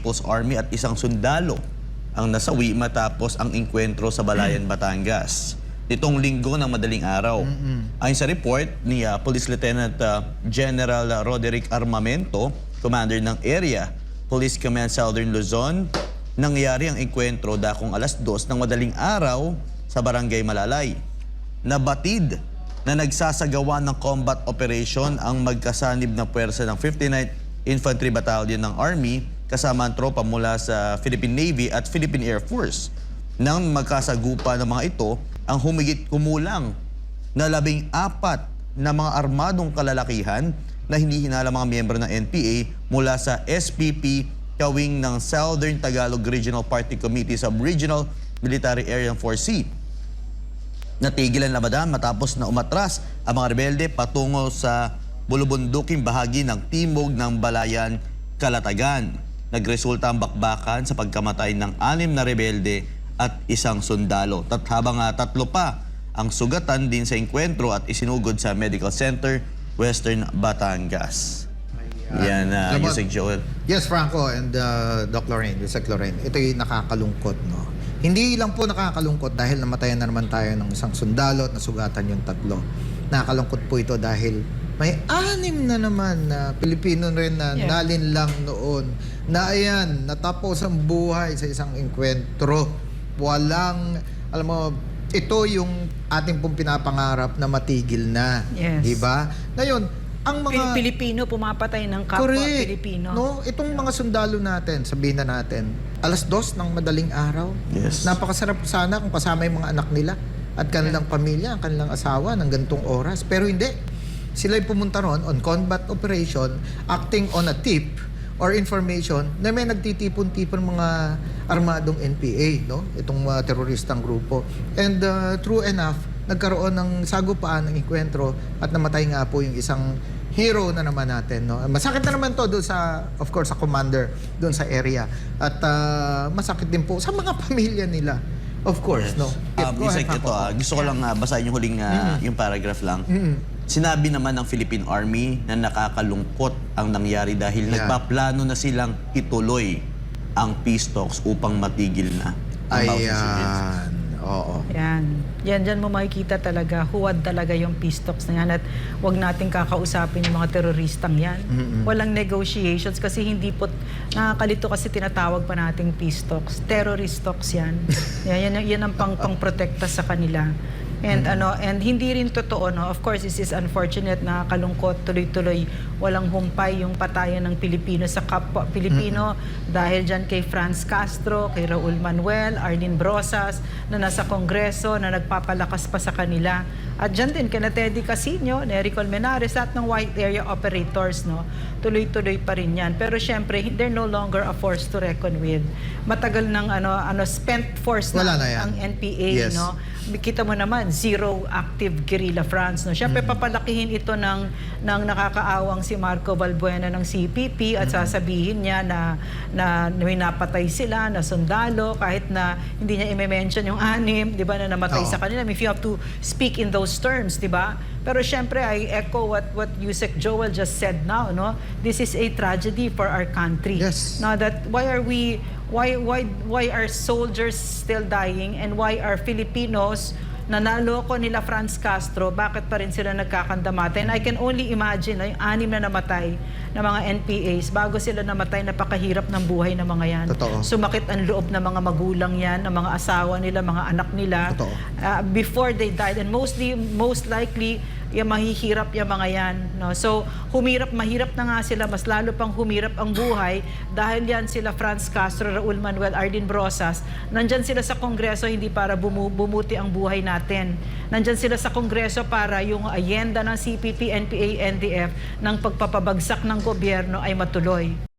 People's Army at isang sundalo ang nasawi matapos ang engkwentro sa Balayan, Batangas nitong linggo ng madaling araw. Ayon sa report ni Police Lieutenant General Roderick Armamento, commander ng Area Police Command Southern Luzon, nangyari ang engkwentro dakong alas 2 ng madaling araw sa Barangay Malalay. Nabatid na nagsasagawa ng combat operation ang magkasanib na puwersa ng 59th Infantry Battalion ng Army kasama ang tropa mula sa Philippine Navy at Philippine Air Force. Nang magkasagupa ng mga ito, ang humigit kumulang na 14 na mga armadong kalalakihan na hindi hinala mga miyembro ng NPA mula sa SPP kawing ng Southern Tagalog Regional Party Committee Sub-Regional Military Area 4C. Natigilan na matapos na umatras ang mga rebelde patungo sa bulubunduking bahagi ng timog ng Balayan, Calatagan. Nagresulta ang bakbakan sa pagkamatay ng 6 na rebelde at isang sundalo. Habang 3 pa ang sugatan din sa engkwentro at isinugod sa Medical Center, Western Batangas. Yan, Yusek Joel. Yes, Franco and Doc Lorraine, Yusek Lorraine. Ito yung nakakalungkot, no? Hindi lang po nakakalungkot dahil namatayan na naman tayo ng isang sundalo at nasugatan yung 3. Nakakalungkot po ito dahil may 6 na naman na Pilipino rin na nalinlang noon na ayan, natapos ang buhay sa isang engkwentro. Walang, alam mo, ito yung ating pong pinapangarap na matigil na. Yes. Diba? Ngayon, ang mga Pilipino pumapatay ng kapwa Pilipino. No, itong mga sundalo natin, sabihin na natin, alas 2 ng madaling araw. Yes. Napakasarap sana kung kasama yung mga anak nila at kanilang pamilya, ang kanilang asawa ng gantong oras. Pero hindi. Sila'y pumunta ron on combat operation, acting on a tip or information na may nagtitipon-tipon mga armadong NPA, no? Itong mga teroristang grupo. And true enough, nagkaroon ng sagupaan ng engkwentro at namatay nga po yung isang hero na naman natin, no? Masakit na naman to doon sa, of course, sa commander doon sa area. At masakit din po sa mga pamilya nila. Of course, no? Yusek, ito, gusto ko lang basahin yung huling yung paragraph lang. Sinabi naman ng Philippine Army na nakakalungkot ang nangyari dahil nagpaplano na silang ituloy ang peace talks upang matigil na ang bawat Ayan. Oo. Yan. Yan, dyan mo makikita talaga, huwad talaga yung peace talks na yan at huwag nating kakausapin yung mga teroristang yan. Walang negotiations kasi hindi po, nakakalito kasi tinatawag pa nating peace talks. Terrorist talks yan. Yan ang pang-protekta sa kanila. And and hindi rin totoo, no? Of course, this is unfortunate, nakakalungkot, tuloy-tuloy walang humpay yung patayan ng Pilipino sa kapwa Pilipino dahil dyan kay Franz Castro, kay Raul Manuel, Arlene Brosas na nasa Kongreso na nagpapalakas pa sa kanila. At dyan din kina Teddy Casino, Nery Colmenares at ng White Area Operators, no? Tuloy-tuloy pa rin yan. Pero syempre, they're no longer a force to reckon with. Matagal ng spent force na ang NPA, no? Kita mo naman, zero active guerrilla fronts, no? Syempre, papalakihin ito ng nakakaawang si Marco Valbuena ng CPP at sasabihin niya na may napatay sila, na sundalo, kahit na hindi niya i-mention yung 6, di ba, na namatay sa kanila. If you have to speak in those terms, di ba? Pero syempre, I echo what Yusek Joel just said now, no? This is a tragedy for our country. Yes. Now that why are soldiers still dying and why are Filipinos na naloko nila Franz Castro, bakit pa rin sila nagkakandamata? And I can only imagine na yung 6 na namatay na mga NPAs, bago sila namatay, napakahirap ng buhay ng mga yan. Totoo. Sumakit ang loob ng mga magulang yan, ng mga asawa nila, mga anak nila. Before they died. And most likely, yung mahihirap yung mga yan. No? So, mahirap na nga sila, mas lalo pang humirap ang buhay dahil yan sila Franz Castro, Raul Manuel, Arlene Brosas, nandyan sila sa Kongreso hindi para bumuti ang buhay natin. Nandyan sila sa Kongreso para yung ayenda ng CPP, NPA, NDF ng pagpapabagsak ng gobyerno ay matuloy.